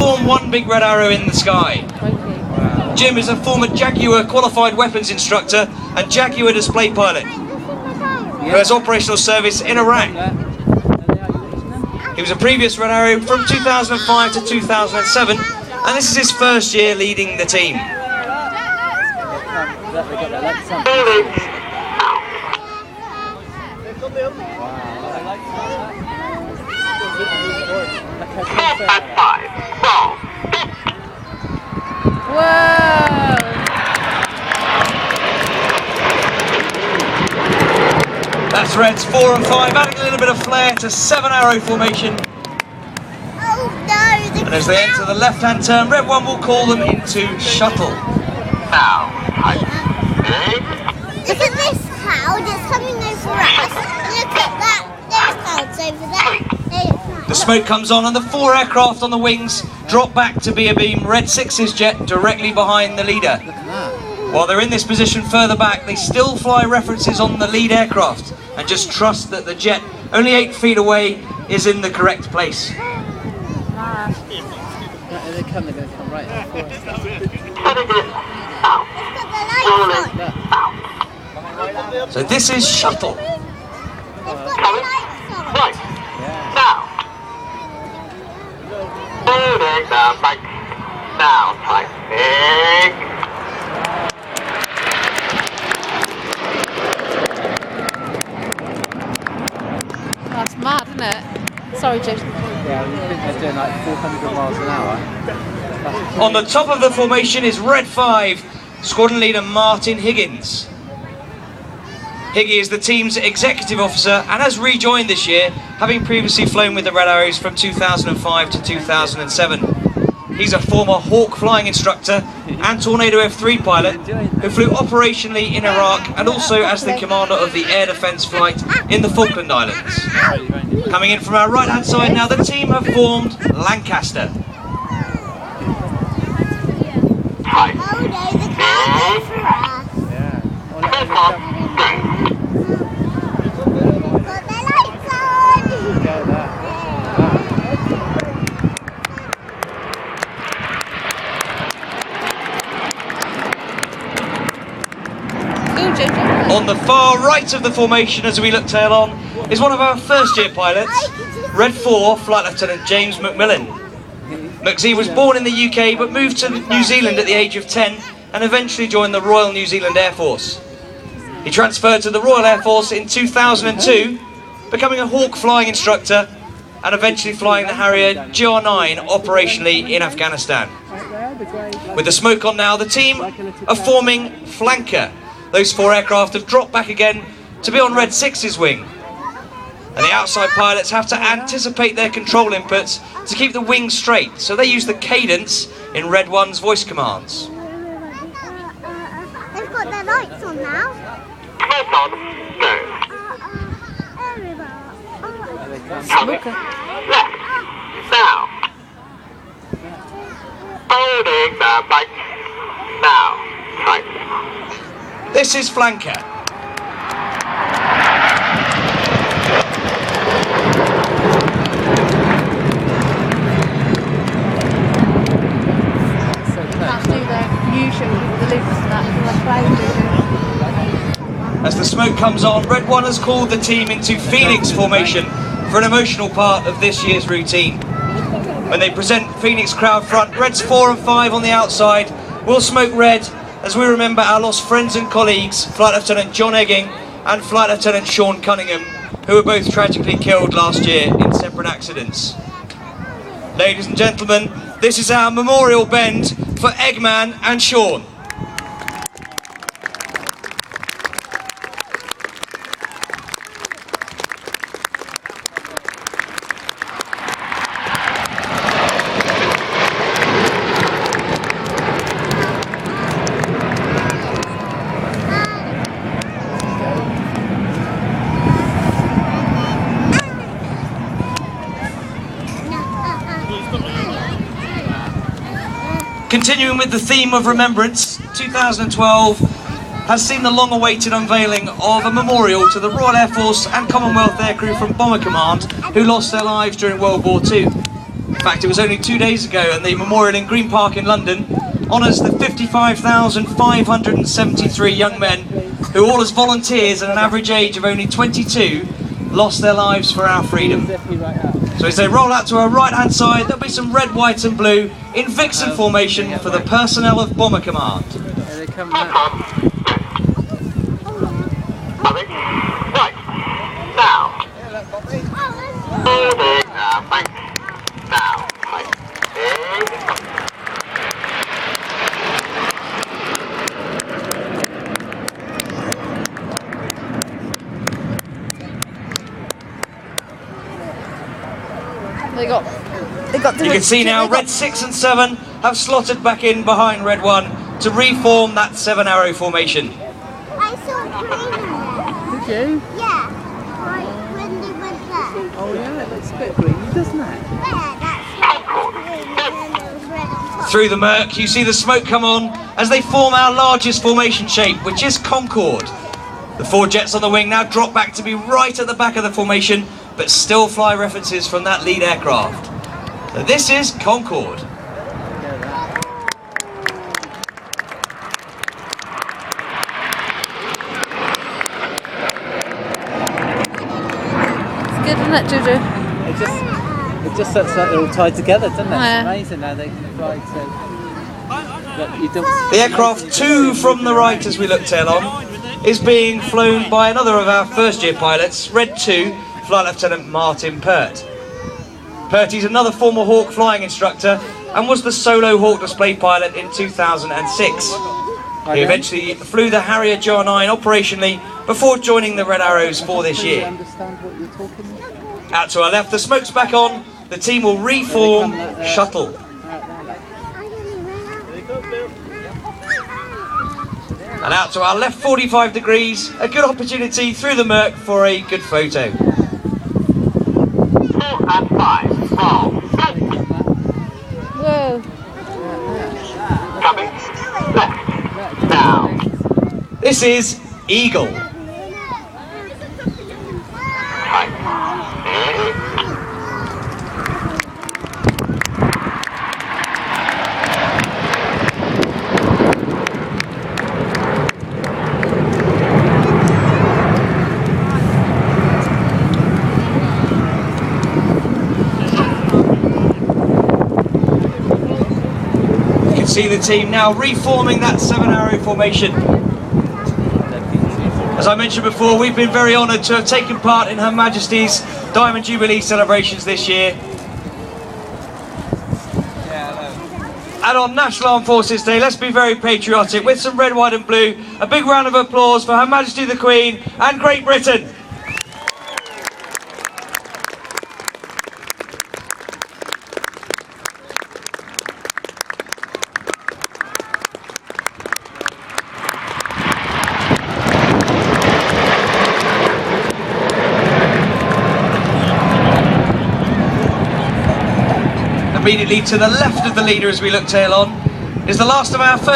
form one big red arrow in the sky. Jim is a former Jaguar qualified weapons instructor and Jaguar display pilot who has operational service in Iraq. He was a previous red arrow from 2005 to 2007, and this is his first year leading the team. Whoa! That's Reds 4 and 5, adding a little bit of flair to 7-arrow formation. Oh no! And as they enter the left-hand turn, Red 1 will call them into shuttle. Now, look at this cloud, it's coming over us. Look at that, there's clouds over there. The smoke comes on and the 4 aircraft on the wings drop back to be a beam Red 6's jet directly behind the leader. While they're in this position further back, they still fly references on the lead aircraft and just trust that the jet, only 8 feet away, is in the correct place. They're going to come right up for us. So this is shuttle. Right, Now. Holding the mic. Now, tightening. That's mad, isn't it? Sorry, Jason. Yeah, I think they're doing like 400 miles an hour. On the top of the formation is Red 5, squadron leader Martin Higgins. Higgy is the team's executive officer and has rejoined this year, having previously flown with the Red Arrows from 2005 to 2007. He's a former Hawk flying instructor and Tornado F3 pilot who flew operationally in Iraq and also as the commander of the air defence flight in the Falkland Islands. Coming in from our right hand side now, the team have formed Lancaster. oh no, the cloud over us. Got their lights on. On the far right of the formation as we look tail on is one of our first year pilots, Red 4 Flight Lieutenant James McMillan. McZ was born in the UK but moved to New Zealand at the age of 10 and eventually joined the Royal New Zealand Air Force. He transferred to the Royal Air Force in 2002, becoming a Hawk flying instructor and eventually flying the Harrier GR9 operationally in Afghanistan. With the smoke on now, the team are forming Flanker. Those 4 aircraft have dropped back again to be on Red 6's wing. And the outside pilots have to anticipate their control inputs to keep the wings straight, so they use the cadence in Red 1's voice commands. They've got their lights on now. Lights on. Go. Coming. Left. Now. Holding the mic. Now. Tight. This is Flanker. Can't do the usual with the loops and that. As the smoke comes on, Red 1 has called the team into Phoenix formation for an emotional part of this year's routine. When they present Phoenix crowd front, Reds 4 and 5 on the outside will smoke red as we remember our lost friends and colleagues, Flight Lieutenant John Egging and Flight Lieutenant Sean Cunningham, who were both tragically killed last year in separate accidents. Ladies and gentlemen, this is our memorial bend for Eggman and Sean. Continuing with the theme of remembrance, 2012 has seen the long-awaited unveiling of a memorial to the Royal Air Force and Commonwealth aircrew from Bomber Command who lost their lives during World War II. In fact, it was only 2 days ago, and the memorial in Green Park in London honours the 55,573 young men who, all as volunteers at an average age of only 22, lost their lives for our freedom. So as they roll out to our right-hand side, there'll be some red, white and blue in Vixen formation for the personnel of Bomber Command. Here they come now. Coming. Right. Now. Holding. Bank. Now. Right. They got You can see now red 6 and 7 have slotted back in behind red 1 to reform that 7-arrow formation. I saw a plane in there. Did you? Yeah. When they went there. Oh yeah, it looks a bit green, doesn't it? Yeah, that's like green and then there was red on top. Through the murk, you see the smoke come on as they form our largest formation shape, which is Concorde. The 4 jets on the wing now drop back to be right at the back of the formation, but still fly references from that lead aircraft. So this is Concorde. It's good, isn't it, Juju? It just looks like they're all tied together, doesn't it? Yeah. It's amazing how they can fly to... But you don't... The aircraft 2 from the right as we look tail on is being flown by another of our first year pilots, Red 2, Flight Lieutenant Martin Pert. Pertty's another former Hawk flying instructor and was the solo Hawk display pilot in 2006. He eventually flew the Harrier JR9 operationally before joining the Red Arrows for this year. Understand what you're talking about? Out to our left, the smoke's back on. The team will reform shuttle. And out to our left 45 degrees, a good opportunity through the murk for a good photo. 4 and 5. Roll. Whoa. Coming. Left. Now. This is Eagle. Right. You can see the team now reforming that 7-arrow formation. As I mentioned before, we've been very honoured to have taken part in Her Majesty's Diamond Jubilee celebrations this year. And on National Armed Forces Day, let's be very patriotic with some red, white and blue. A big round of applause for Her Majesty the Queen and Great Britain. Immediately to the left of the leader as we look tail on is the last of our first